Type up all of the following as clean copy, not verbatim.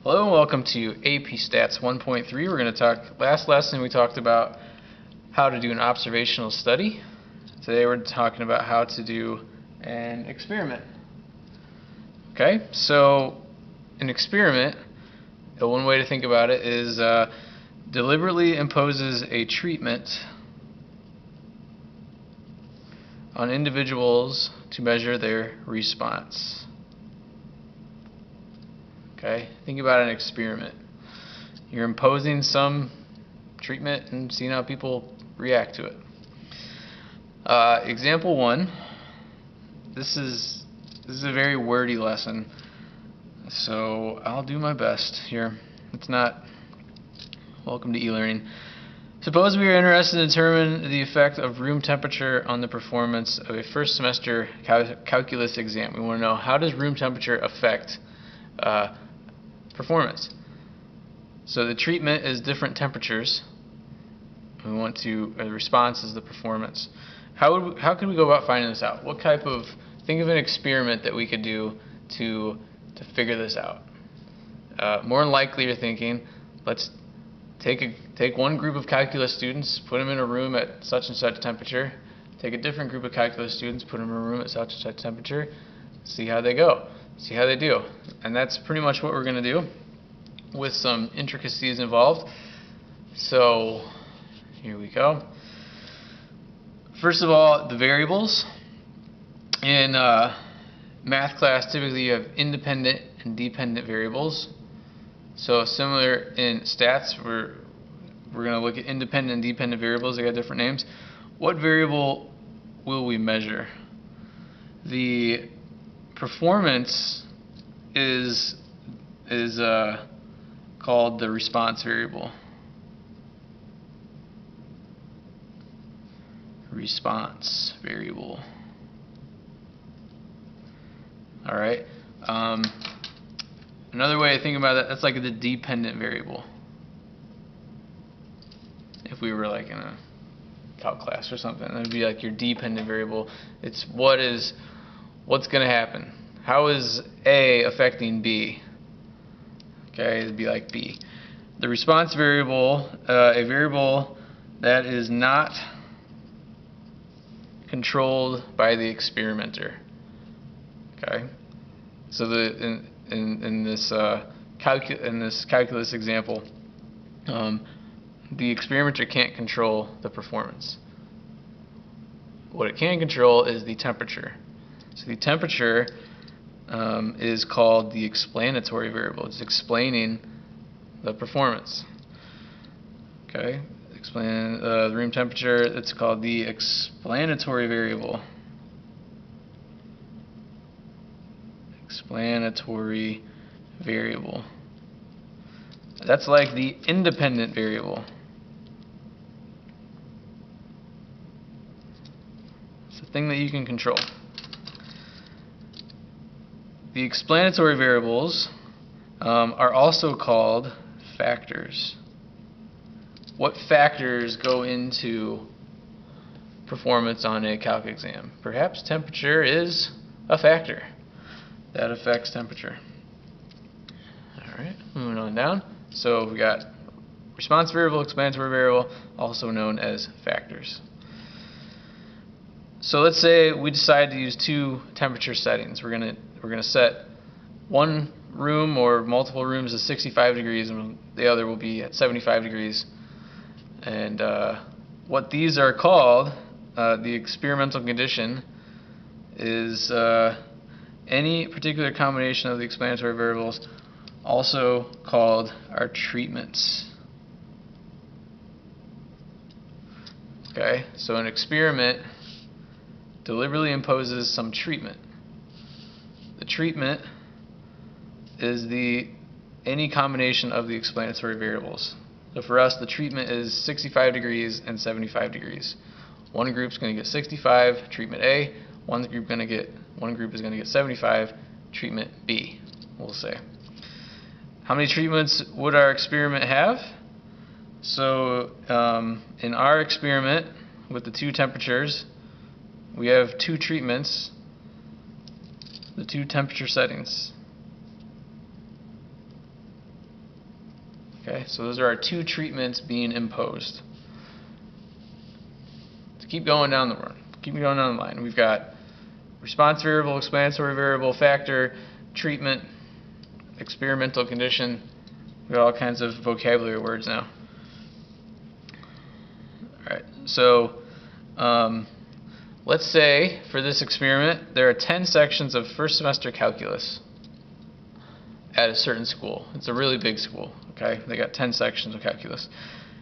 Hello and welcome to AP Stats 1.3. We're going to talk, last lesson we talked about how to do an observational study. Today we're talking about how to do an experiment. Okay, so an experiment, one way to think about it is deliberately imposes a treatment on individuals to measure their response. Okay, think about an experiment. You're imposing some treatment and seeing how people react to it. Example 1. This is a very wordy lesson, so I'll do my best here. It's not welcome to e-learning. Suppose we are interested in determining the effect of room temperature on the performance of a first semester calculus exam. We want to know, how does room temperature affect performance? So the treatment is different temperatures. We want to, the response is the performance. How can we go about finding this out? Think of an experiment that we could do to figure this out. More than likely you're thinking, let's take one group of calculus students, put them in a room at such and such temperature, take a different group of calculus students, put them in a room at such and such temperature, see how they go. See how they do. And that's pretty much what we're going to do, with some intricacies involved. So here we go. First of all, the variables. In math class, typically you have independent and dependent variables. So similar in stats, we're going to look at independent and dependent variables. They got different names. What variable will we measure? The performance is called the response variable. Response variable. All right. Another way to think about that, that's like the dependent variable. If we were like in a calc class or something, that would be like your dependent variable. It's what's going to happen. How is A affecting B? Okay, it'd be like B. The response variable, a variable that is not controlled by the experimenter. Okay, so in this calculus example, the experimenter can't control the performance. What it can control is the temperature. So the temperature is called the explanatory variable. It's explaining the performance. Okay, explain the room temperature. It's called the explanatory variable. Explanatory variable. That's like the independent variable. It's a thing that you can control. The explanatory variables are also called factors. What factors go into performance on a calc exam? Perhaps temperature is a factor that affects temperature. Alright, moving on down. So we got response variable, explanatory variable, also known as factors. So let's say we decide to use two temperature settings. We're gonna set one room or multiple rooms at 65 degrees, and the other will be at 75 degrees. And what these are called, the experimental condition, is any particular combination of the explanatory variables, also called our treatments. Okay, so an experiment deliberately imposes some treatment. The treatment is any combination of the explanatory variables. So for us, the treatment is 65 degrees and 75 degrees. One group's going to get 65, treatment A. One group is going to get 75, treatment B, we'll say. How many treatments would our experiment have? So in our experiment with the two temperatures, we have two treatments, the two temperature settings. Okay, so those are our two treatments being imposed. To keep going down the line, we've got response variable, explanatory variable, factor, treatment, experimental condition. We've got all kinds of vocabulary words now. Alright, so let's say for this experiment there are 10 sections of first semester calculus at a certain school. It's a really big school, okay? They got 10 sections of calculus.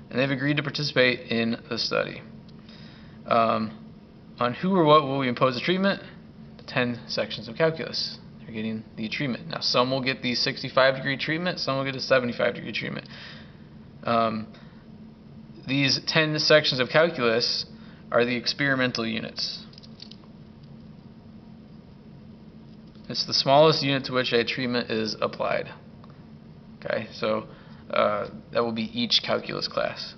And they've agreed to participate in the study. On who or what will we impose the treatment? The 10 sections of calculus. They're getting the treatment. Now some will get the 65-degree treatment, some will get a 75-degree treatment. These 10 sections of calculus are the experimental units. It's the smallest unit to which a treatment is applied. Okay, so that will be each calculus class.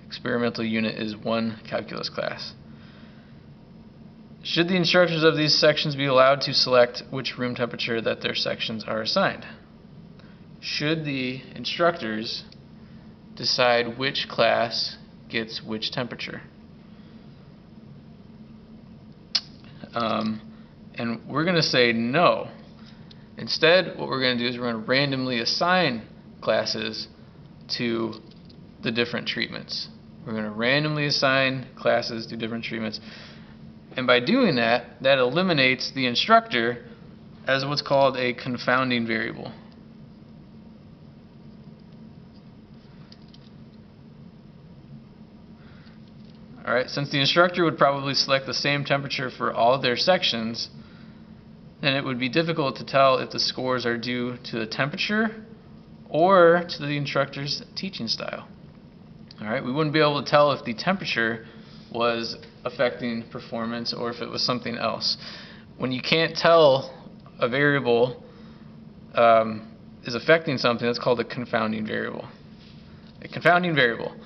Experimental unit is one calculus class. Should the instructors of these sections be allowed to select which room temperature that their sections are assigned? Should the instructors decide which class gets which temperature? And we're going to say no. Instead, what we're going to do is we're going to randomly assign classes to the different treatments. We're going to randomly assign classes to different treatments. And by doing that, that eliminates the instructor as what's called a confounding variable. Alright, since the instructor would probably select the same temperature for all of their sections, then it would be difficult to tell if the scores are due to the temperature or to the instructor's teaching style. Alright, we wouldn't be able to tell if the temperature was affecting performance or if it was something else. When you can't tell a variable is affecting something, that's called a confounding variable. A confounding variable.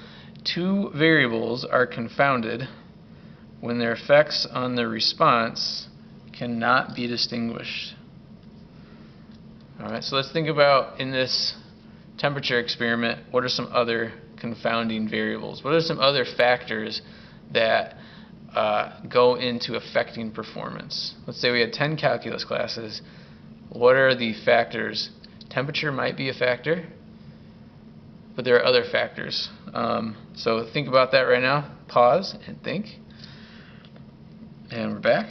Two variables are confounded when their effects on the response cannot be distinguished. Alright, so let's think about in this temperature experiment, what are some other confounding variables? What are some other factors that go into affecting performance? Let's say we had 10 calculus classes. What are the factors? Temperature might be a factor, but there are other factors. So think about that right now. Pause and think. And we're back.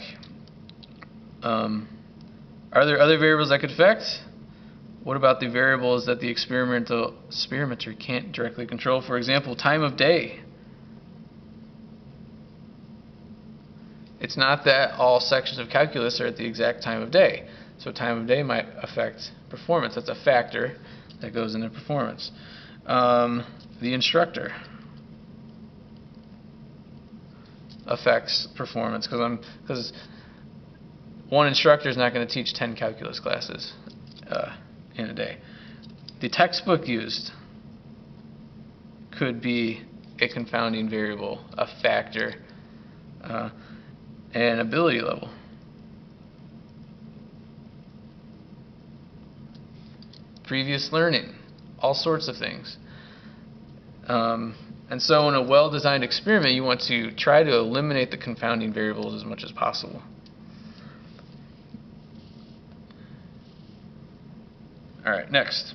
Are there other variables that could affect? What about the variables that the experimenter can't directly control? For example, time of day. It's not that all sections of calculus are at the exact time of day. So time of day might affect performance. That's a factor that goes into performance. The instructor affects performance because one instructor is not going to teach 10 calculus classes in a day. The textbook used could be a confounding variable, a factor, and ability level. Previous learning, all sorts of things. And so in a well-designed experiment, you want to try to eliminate the confounding variables as much as possible. Alright, next.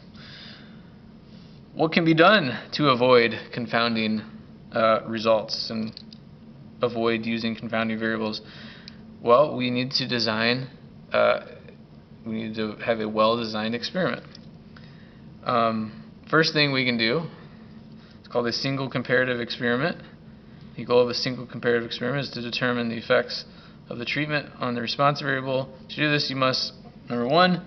What can be done to avoid confounding results and avoid using confounding variables? Well, we need to design, we need to have a well-designed experiment. First thing we can do, it's called a single comparative experiment. The goal of a single comparative experiment is to determine the effects of the treatment on the response variable. To do this, you must, number one,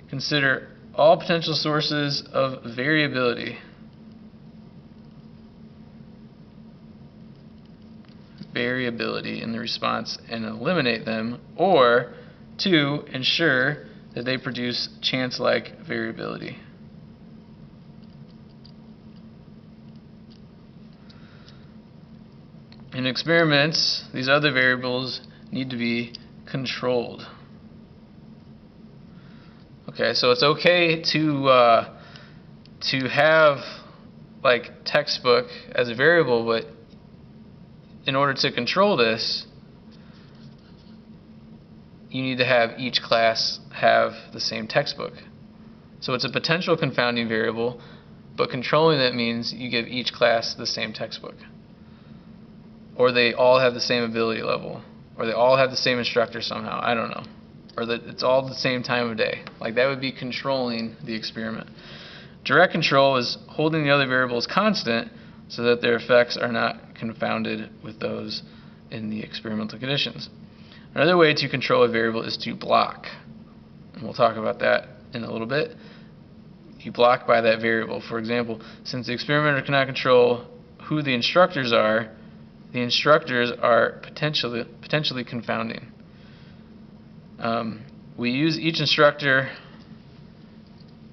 consider all potential sources of variability. Variability in the response and eliminate them, or two, ensure that they produce chance-like variability. In experiments, these other variables need to be controlled. Okay, so it's okay to to have like textbook as a variable, but in order to control this, you need to have each class have the same textbook. So it's a potential confounding variable, but controlling it means you give each class the same textbook. Or they all have the same ability level. Or they all have the same instructor somehow. I don't know. Or that it's all the same time of day. Like, that would be controlling the experiment. Direct control is holding the other variables constant so that their effects are not confounded with those in the experimental conditions. Another way to control a variable is to block. And we'll talk about that in a little bit. You block by that variable. For example, since the experimenter cannot control who the instructors are potentially confounding. We use each instructor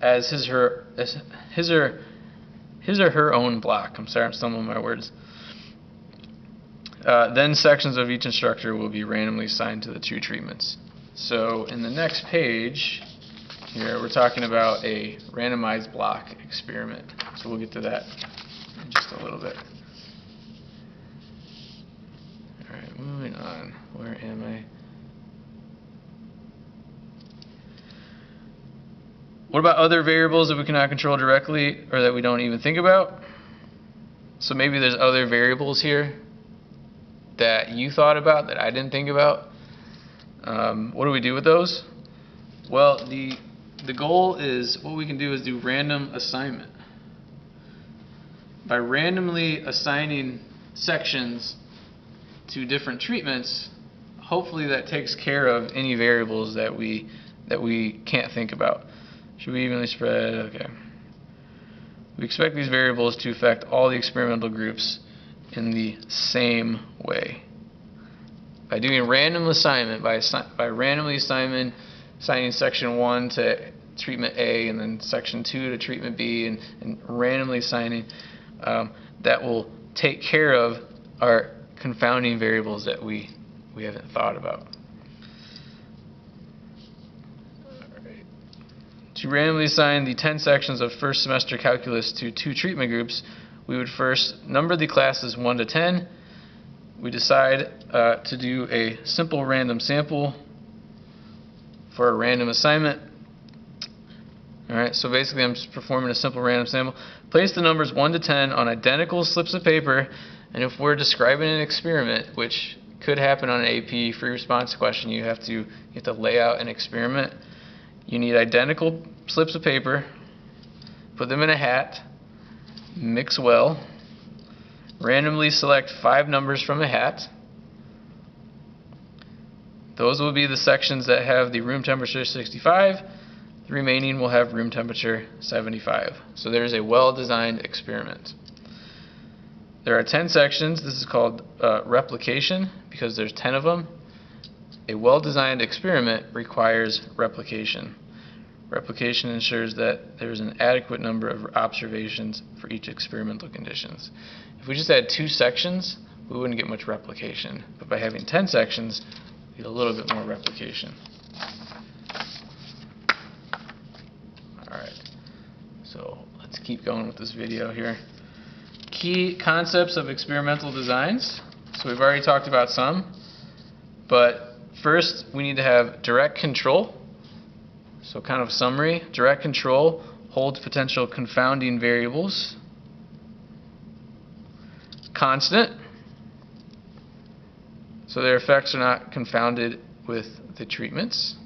as his or her own block. I'm sorry, I'm stumbling my words. Then sections of each instructor will be randomly assigned to the two treatments. So in the next page here, we're talking about a randomized block experiment. So we'll get to that in just a little bit. Alright, moving on. Where am I? What about other variables that we cannot control directly or that we don't even think about? So maybe there's other variables here that you thought about that I didn't think about. What do we do with those? Well, the goal is, what we can do is do random assignment. By randomly assigning sections to different treatments, hopefully that takes care of any variables that we can't think about. Should we evenly spread? Okay. We expect these variables to affect all the experimental groups in the same way. By doing random assignment, by randomly assigning section 1 to treatment A and then section 2 to treatment B and randomly assigning, that will take care of our confounding variables that we haven't thought about. To randomly assign the 10 sections of first semester calculus to two treatment groups, we would first number the classes 1 to 10. We decide to do a simple random sample for a random assignment. Alright, so basically I'm just performing a simple random sample. Place the numbers 1 to 10 on identical slips of paper, and if we're describing an experiment, which could happen on an AP free response question, you have to lay out an experiment. You need identical slips of paper, put them in a hat, mix well, randomly select 5 numbers from a hat. Those will be the sections that have the room temperature 65. The remaining will have room temperature 75. So there's a well-designed experiment. There are 10 sections. This is called replication because there's 10 of them. A well-designed experiment requires replication. Replication ensures that there's an adequate number of observations for each experimental conditions. If we just had 2 sections, we wouldn't get much replication. But by having 10 sections, we get a little bit more replication. Alright, so let's keep going with this video here. Key concepts of experimental designs. So we've already talked about some, but first we need to have direct control. So kind of summary, direct control holds potential confounding variables constant, so their effects are not confounded with the treatments.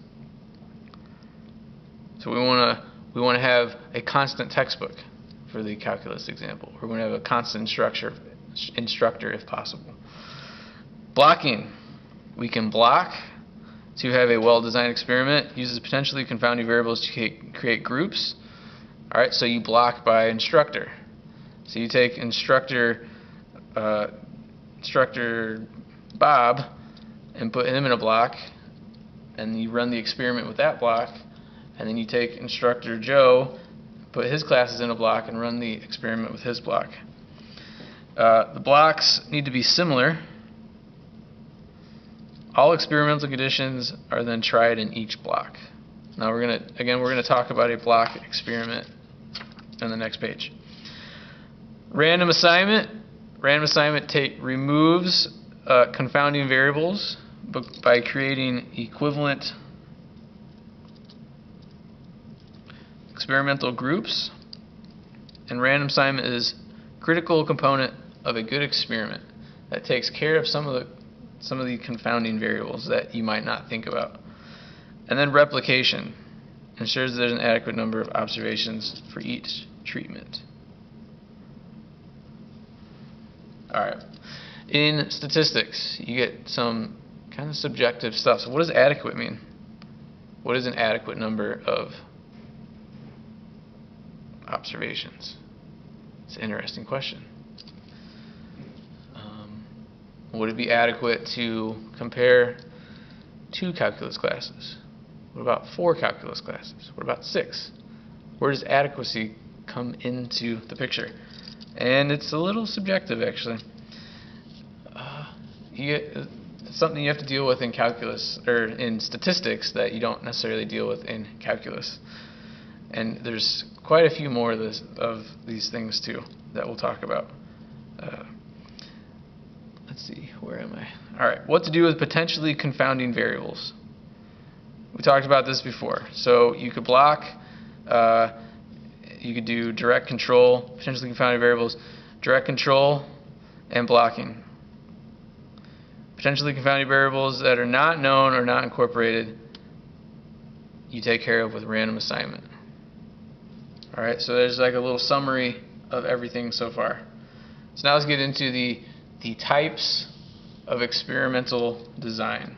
So we want to have a constant textbook for the calculus example. We're going to have a constant instructor if possible. Blocking. We can block to have a well-designed experiment. Uses potentially confounding variables to create groups. Alright, so you block by instructor. So you take instructor Bob and put him in a block, and you run the experiment with that block, and then you take instructor Joe, put his classes in a block, and run the experiment with his block. The blocks need to be similar. All experimental conditions are then tried in each block. Now we're going to talk about a block experiment on the next page. Random assignment. Random assignment removes confounding variables by creating equivalent experimental groups. And random assignment is a critical component of a good experiment that takes care of some of the confounding variables that you might not think about. And then replication ensures there's an adequate number of observations for each treatment. Alright, in statistics, you get some kind of subjective stuff. So what does adequate mean? What is an adequate number of observations? It's an interesting question. Would it be adequate to compare 2 calculus classes? What about 4 calculus classes? What about 6? Where does adequacy come into the picture? And it's a little subjective, actually. It's something you have to deal with in calculus, or in statistics, that you don't necessarily deal with in calculus. And there's quite a few more of these things, too, that we'll talk about. Let's see, where am I? Alright, what to do with potentially confounding variables. We talked about this before. So you could block, you could do direct control, potentially confounding variables, direct control, and blocking. Potentially confounding variables that are not known or not incorporated, you take care of with random assignment. Alright, so there's like a little summary of everything so far. So now let's get into the types of experimental design.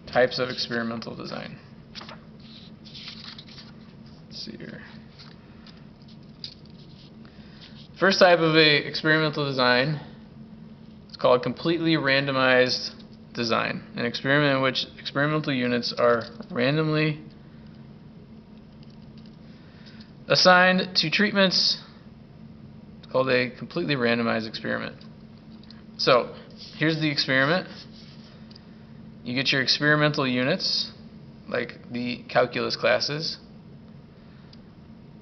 Types of experimental design. Let's see here. First type of experimental design is called completely randomized design. An experiment in which experimental units are randomly assigned to treatments. It's called a completely randomized experiment. So, here's the experiment. You get your experimental units, like the calculus classes.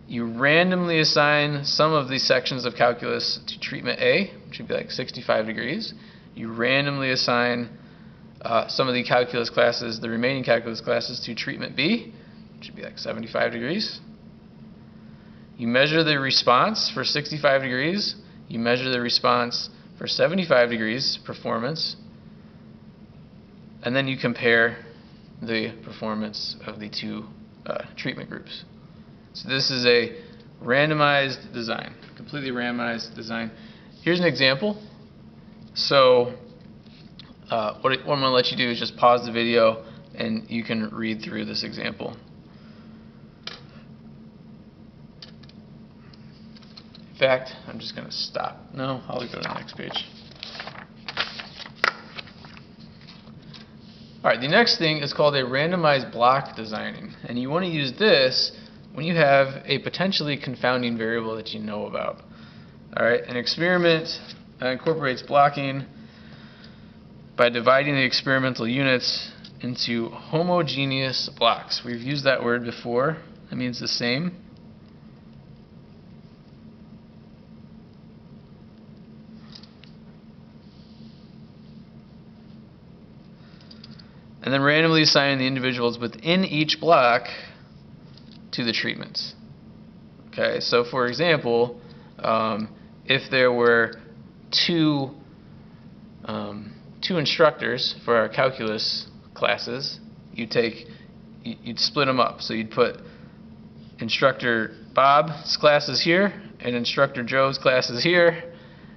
You randomly assign some of these sections of calculus to treatment A, which would be like 65 degrees. You randomly assign some of the calculus classes, the remaining calculus classes, to treatment B, which would be like 75 degrees. You measure the response for 65 degrees. You measure the response for 75 degrees performance. And then you compare the performance of the 2 treatment groups. So this is a randomized design, completely randomized design. Here's an example. So what I'm going to let you do is just pause the video and you can read through this example. In fact, I'm just going to stop. No, I'll go to the next page. Alright, the next thing is called a randomized block designing. And you want to use this when you have a potentially confounding variable that you know about. Alright, an experiment incorporates blocking by dividing the experimental units into homogeneous blocks. We've used that word before. That means the same. And then randomly assigning the individuals within each block to the treatments. Okay, so for example, if there were two instructors for our calculus classes, you'd split them up. So you'd put instructor Bob's classes here and instructor Joe's classes here,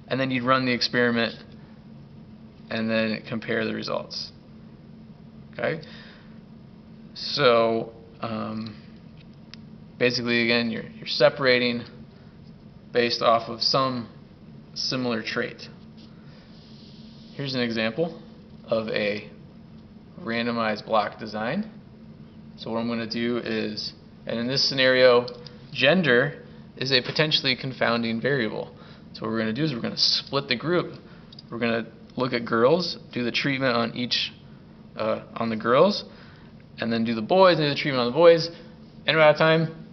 and then you'd run the experiment and then compare the results. Okay, so basically, again, you're separating based off of some similar trait. Here's an example of a randomized block design. So what I'm going to do is, and in this scenario, gender is a potentially confounding variable. So what we're going to do is we're going to split the group. We're going to look at girls, do the treatment on each on the girls, and then do the boys and do the treatment on the boys, and we're out of time.